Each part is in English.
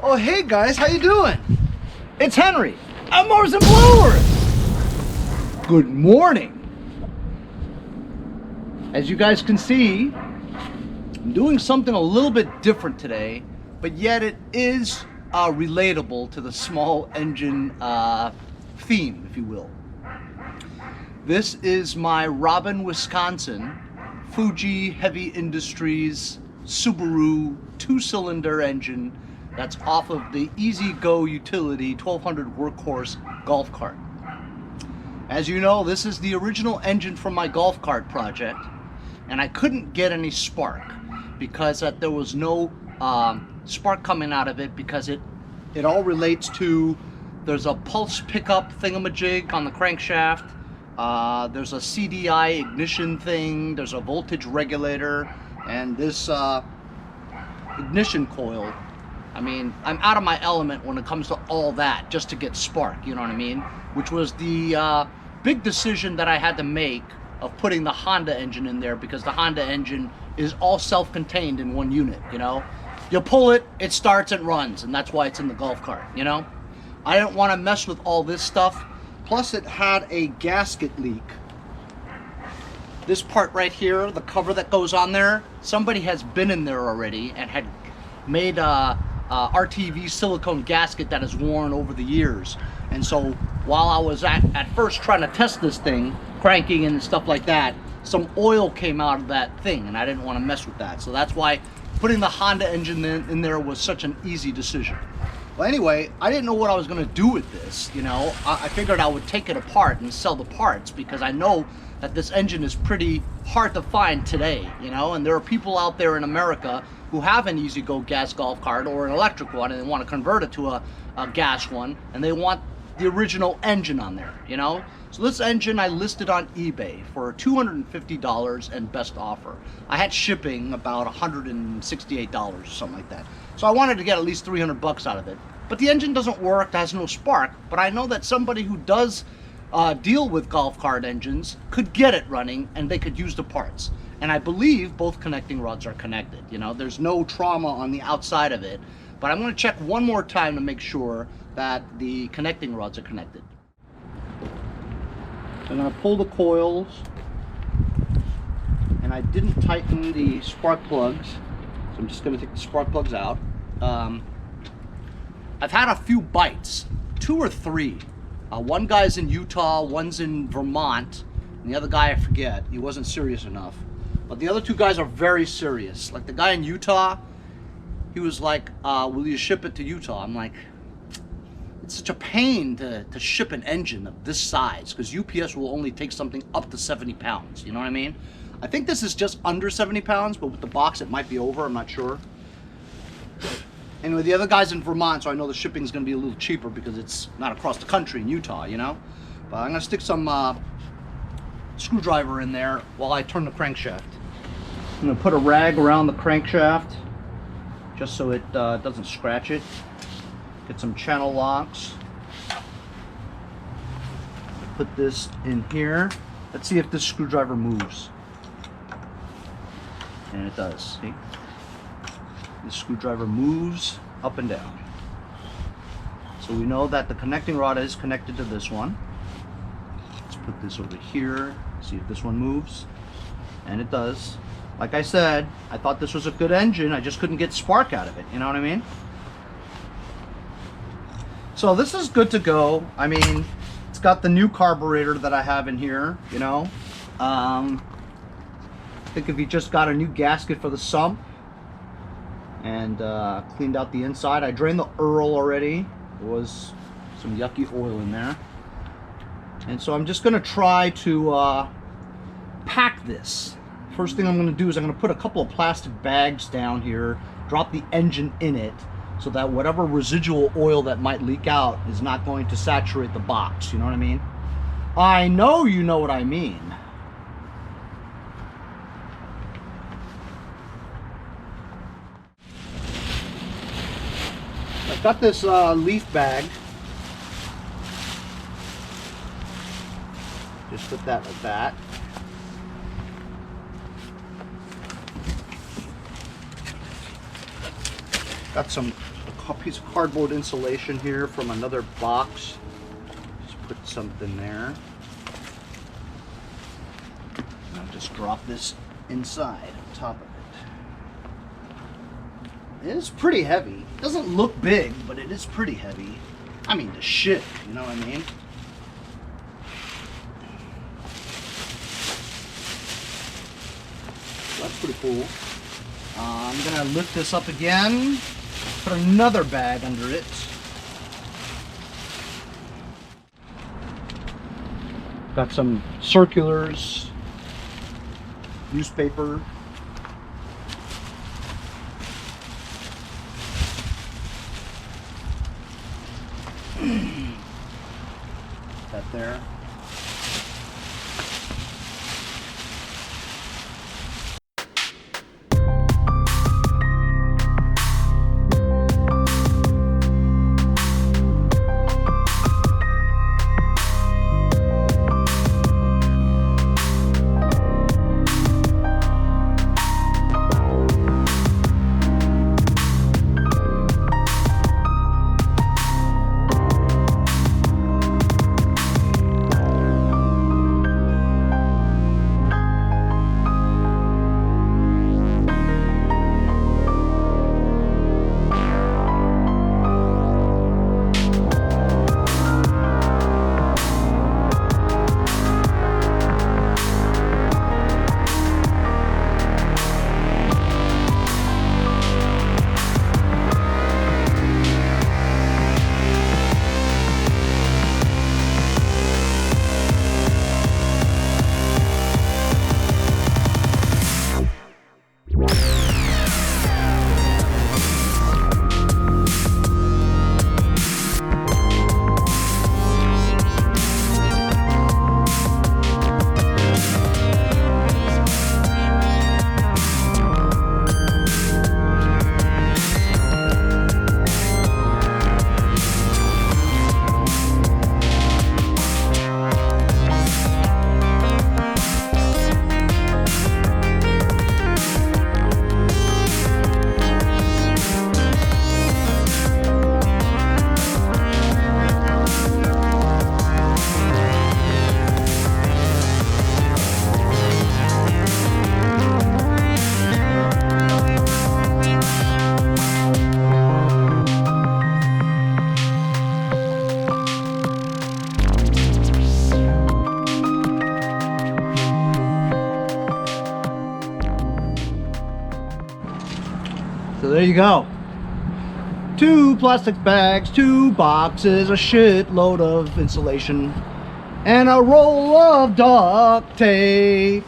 Oh, hey guys, how you doing? It's Henry. I'm Mowers and Blowers. Good morning. As you guys can see, I'm doing something a little bit different today, but yet it is relatable to the small engine theme, if you will. This is my Robin, Wisconsin Fuji Heavy Industries Subaru 2-cylinder engine that's off of the Ezgo utility 1200 workhorse golf cart. As you know, this is the original engine from my golf cart project, and I couldn't get any spark because there was no spark coming out of it, because it all relates to, there's a pulse pickup thingamajig on the crankshaft, there's a CDI ignition thing, there's a voltage regulator, and this ignition coil. I mean, I'm out of my element when it comes to all that just to get spark, you know what I mean? Which was the big decision that I had to make of putting the Honda engine in there, because the Honda engine is all self-contained in one unit, you know? You pull it, it starts and runs, and that's why it's in the golf cart, you know? I didn't want to mess with all this stuff. Plus it had a gasket leak. This part right here, the cover that goes on there, somebody has been in there already and had made a RTV silicone gasket that has worn over the years. And so while I was at first trying to test this thing, cranking and stuff like that, some oil came out of that thing, and I didn't want to mess with that. So that's why putting the Honda engine in there was such an easy decision. Well, anyway, I didn't know what I was going to do with this, you know. I figured I would take it apart and sell the parts, because I know that this engine is pretty hard to find today, you know, and there are people out there in America who have an Ezgo gas golf cart or an electric one, and they want to convert it to a gas one, and they want the original engine on there, you know. So this engine I listed on eBay for $250 and best offer. I had shipping about $168 or something like that. So I wanted to get at least 300 bucks out of it. But the engine doesn't work, it has no spark, but I know that somebody who does deal with golf cart engines could get it running, and they could use the parts. And I believe both connecting rods are connected, you know. There's no trauma on the outside of it, but I'm going to check one more time to make sure that the connecting rods are connected. So I'm going to pull the coils, and I didn't tighten the spark plugs, so I'm just going to take the spark plugs out. I've had a few bites, 2 or 3. One guy's in Utah, one's in Vermont, and the other guy I forget. He wasn't serious enough. But the other 2 guys are very serious. Like the guy in Utah, he was like, will you ship it to Utah? I'm like, it's such a pain to ship an engine of this size, because UPS will only take something up to 70 pounds, you know what I mean? I think this is just under 70 pounds, but with the box it might be over, I'm not sure. Anyway, the other guy's in Vermont, so I know the shipping's going to be a little cheaper because it's not across the country in Utah, you know? But I'm going to stick some screwdriver in there while I turn the crankshaft. I'm going to put a rag around the crankshaft just so it doesn't scratch it. Get some channel locks. Put this in here. Let's see if this screwdriver moves. And it does, see? This screwdriver moves up and down. So we know that the connecting rod is connected to this one. Let's put this over here, see if this one moves. And it does. Like I said, I thought this was a good engine, I just couldn't get spark out of it, you know what I mean? So this is good to go. I mean, it's got the new carburetor that I have in here, you know. I think if you just got a new gasket for the sump and cleaned out the inside. I drained the Earl already. There was some yucky oil in there. And so I'm just going to try to pack this. First thing I'm going to do is I'm going to put a couple of plastic bags down here, drop the engine in it, so that whatever residual oil that might leak out is not going to saturate the box, you know what I mean? I know you know what I mean. I've got this leaf bag. Just put that like that. Got some piece of cardboard insulation here from another box. Just put something there. And I'll just drop this inside on top of it. It is pretty heavy. It doesn't look big, but it is pretty heavy. I mean, the shit, you know what I mean? That's pretty cool. I'm gonna lift this up again, put another bag under it. Got some circulars, newspaper. That there. So there you go. 2 plastic bags, 2 boxes, a shitload of insulation, and a roll of duct tape.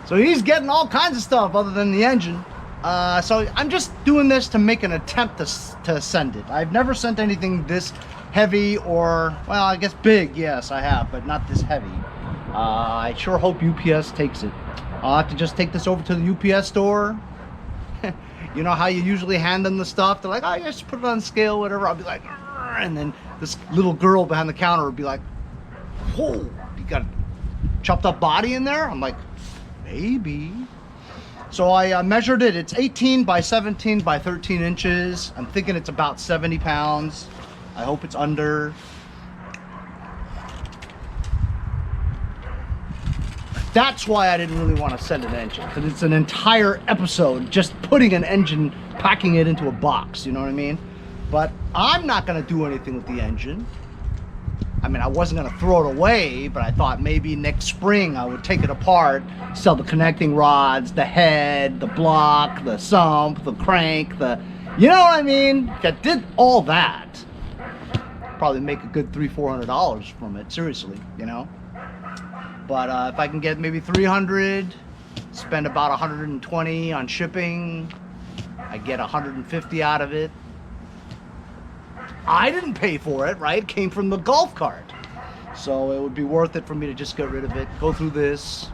So he's getting all kinds of stuff other than the engine. So I'm just doing this to make an attempt to send it. I've never sent anything this heavy, or, well, I guess big, yes I have, but not this heavy. I sure hope UPS takes it. I'll have to just take this over to the UPS store. You know how you usually hand them the stuff? They're like, oh, yeah, just put it on scale, whatever. I'll be like, and then this little girl behind the counter would be like, whoa, you got a chopped up body in there? I'm like, maybe. So I measured it. It's 18 by 17 by 13 inches. I'm thinking it's about 70 pounds. I hope it's under. That's why I didn't really want to send an engine, because it's an entire episode just putting an engine, packing it into a box, you know what I mean? But I'm not going to do anything with the engine. I mean, I wasn't going to throw it away, but I thought maybe next spring I would take it apart, sell the connecting rods, the head, the block, the sump, the crank, you know what I mean? If I did all that, probably make a good $300-400 from it, seriously, you know? But if I can get maybe 300, spend about 120 on shipping, I get 150 out of it. I didn't pay for it, right? It came from the golf cart. So it would be worth it for me to just get rid of it, go through this.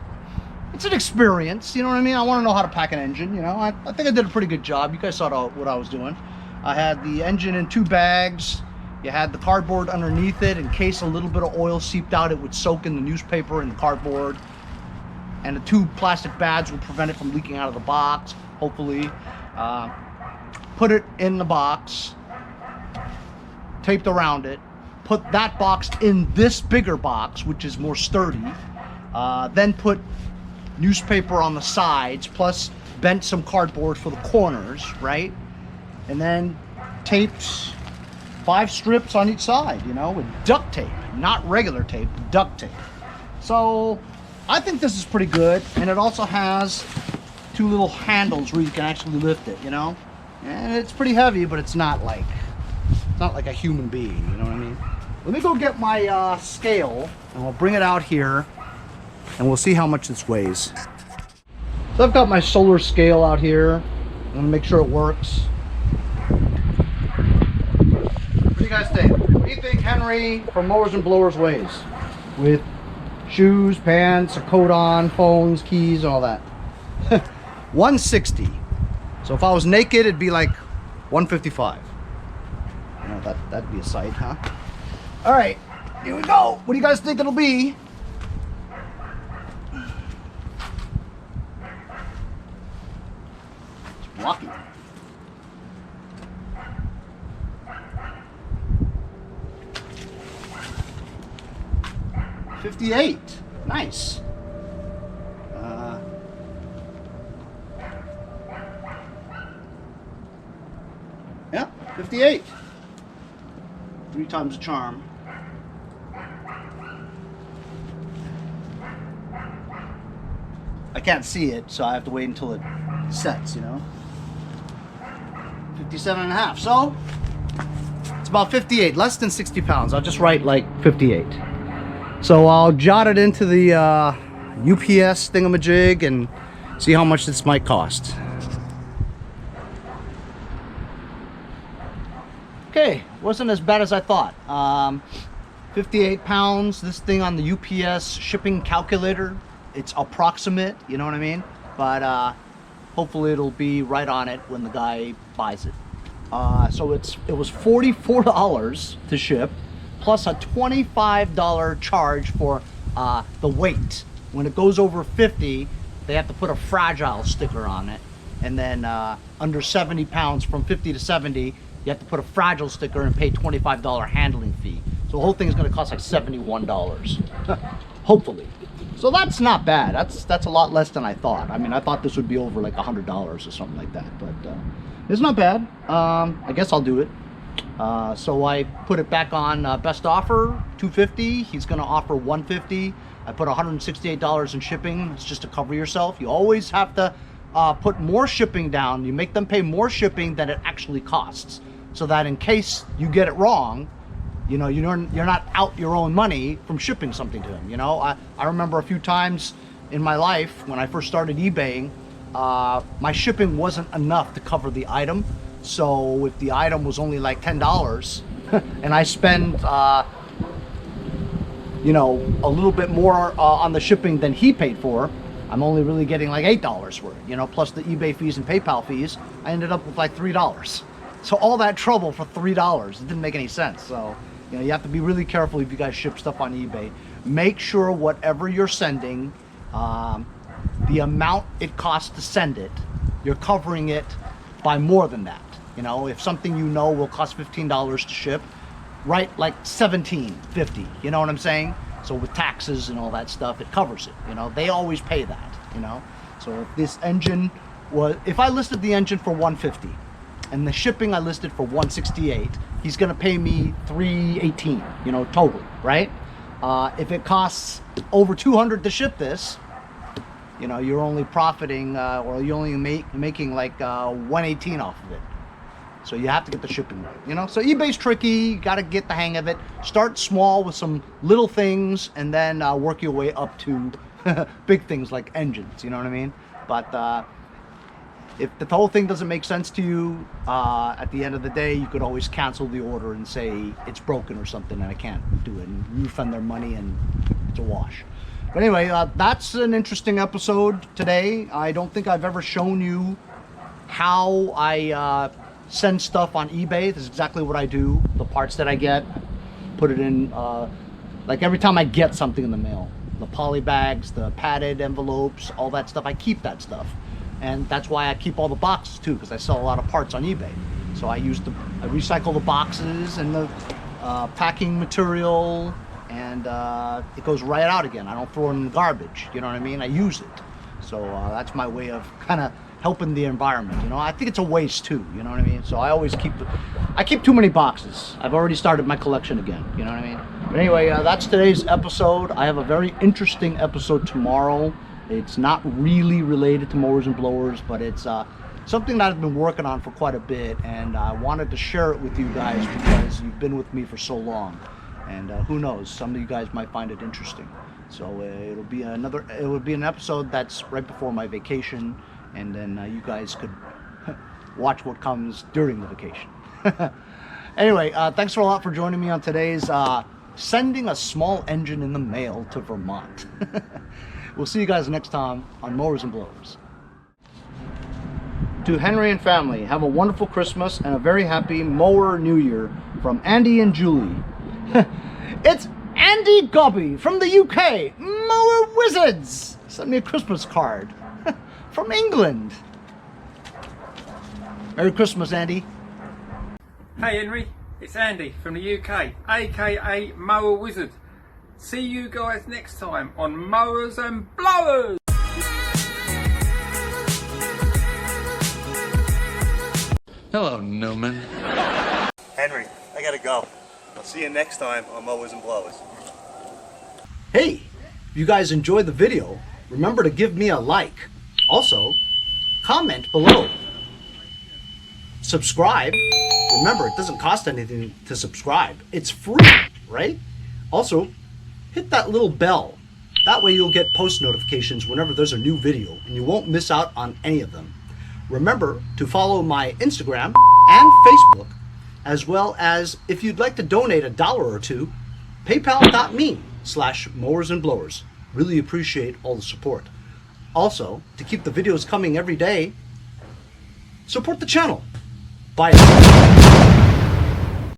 It's an experience, you know what I mean? I want to know how to pack an engine, you know? I think I did a pretty good job. You guys saw what I was doing. I had the engine in 2 bags. You had the cardboard underneath it in case a little bit of oil seeped out, it would soak in the newspaper and the cardboard. And the 2 plastic bags would prevent it from leaking out of the box, hopefully. put it in the box, taped around it, put that box in this bigger box, which is more sturdy, then put newspaper on the sides, plus bent some cardboard for the corners, right? And then taped 5 strips on each side, you know, with duct tape, not regular tape, duct tape. So I think this is pretty good, and it also has 2 little handles where you can actually lift it, you know. And it's pretty heavy, but it's not like a human being, you know what I mean? Let me go get my scale, and we'll bring it out here, and we'll see how much this weighs. So I've got my solar scale out here. I'm gonna make sure it works. What do you guys think? What do you think Henry from Mowers and Blowers weighs? With shoes, pants, a coat on, phones, keys, all that. 160. So if I was naked, it'd be like 155. You know, that'd be a sight, huh? All right, here we go. What do you guys think it'll be? It's blocky. $58. Nice. Yeah, 58. 3 times the charm. I can't see it, so I have to wait until it sets, you know. 57.5. So it's about 58, less than 60 pounds. I'll just write like 58. So I'll jot it into the UPS thingamajig and see how much this might cost. Okay, wasn't as bad as I thought. 58 pounds. This thing on the UPS shipping calculator, it's approximate, you know what I mean? But hopefully it'll be right on it when the guy buys it. So it was $44 to ship, plus a $25 charge for the weight. When it goes over 50, they have to put a fragile sticker on it. And then under 70 pounds, from 50 to 70, you have to put a fragile sticker and pay $25 handling fee. So the whole thing is going to cost like $71, hopefully. So that's not bad. That's a lot less than I thought. I mean, I thought this would be over like $100 or something like that, but it's not bad. I guess I'll do it. So I put it back on best offer, $250. He's going to offer $150. I put $168 in shipping. It's just to cover yourself. You always have to put more shipping down. You make them pay more shipping than it actually costs, so that in case you get it wrong, you know, you're not out your own money from shipping something to him. You know, I remember a few times in my life when I first started eBaying, my shipping wasn't enough to cover the item. So if the item was only like $10 and I spend you know, a little bit more on the shipping than he paid for, I'm only really getting like $8 for it, you know, plus the eBay fees and PayPal fees. I ended up with like $3. So all that trouble for $3, it didn't make any sense. So, you know, you have to be really careful if you guys ship stuff on eBay. Make sure whatever you're sending, the amount it costs to send it, you're covering it by more than that. You know, if something you know will cost $15 to ship, write like $17.50, you know what I'm saying? So with taxes and all that stuff, it covers it, you know? They always pay that, you know? So if this engine was, if I listed the engine for $150 and the shipping I listed for $168, he's gonna pay me $318, you know, total, right? If it costs over $200 to ship this, you know, you're only profiting, or you're only making like $118 off of it. So you have to get the shipping right, you know? So eBay's tricky, you gotta get the hang of it. Start small with some little things and then work your way up to big things like engines, you know what I mean? But if the whole thing doesn't make sense to you, at the end of the day, you could always cancel the order and say it's broken or something and I can't do it, and refund their money and it's a wash. But anyway, that's an interesting episode today. I don't think I've ever shown you how I send stuff on eBay. This is exactly what I do. The parts that I get, put it in, like every time I get something in the mail, the poly bags, the padded envelopes, all that stuff, I keep that stuff. And that's why I keep all the boxes too, because I sell a lot of parts on eBay. So I recycle the boxes and the packing material, and it goes right out again. I don't throw it in the garbage, you know what I mean? I use it. So that's my way of kind of helping the environment, you know? I think it's a waste too, you know what I mean? So I always I keep too many boxes. I've already started my collection again, you know what I mean? But anyway, that's today's episode. I have a very interesting episode tomorrow. It's not really related to mowers and blowers, but it's something that I've been working on for quite a bit, and I wanted to share it with you guys because you've been with me for so long. And who knows, some of you guys might find it interesting. So it will be an episode that's right before my vacation, and then you guys could watch what comes during the vacation. Anyway, thanks a lot for joining me on today's sending a small engine in the mail to Vermont. We'll see you guys next time on Mowers and Blowers. To Henry and family, have a wonderful Christmas and a very happy Mower New Year from Andy and Julie. It's Andy Gobby from the UK, Mower Wizards. Sent me a Christmas card from England. Merry Christmas, Andy. Hey Henry, it's Andy from the UK, aka Mower Wizard. See you guys next time on Mowers and Blowers. Hello, Newman. Henry, I gotta go. I'll see you next time on Mowers and Blowers. Hey, if you guys enjoyed the video, remember to give me a like. Also, comment below. Subscribe. Remember, it doesn't cost anything to subscribe. It's free, right? Also, hit that little bell. That way you'll get post notifications whenever there's a new video, and you won't miss out on any of them. Remember to follow my Instagram and Facebook, as well as, if you'd like to donate $1 or $2, paypal.me/mowersandblowers. Really appreciate all the support. Also, to keep the videos coming every day, support the channel. Bye.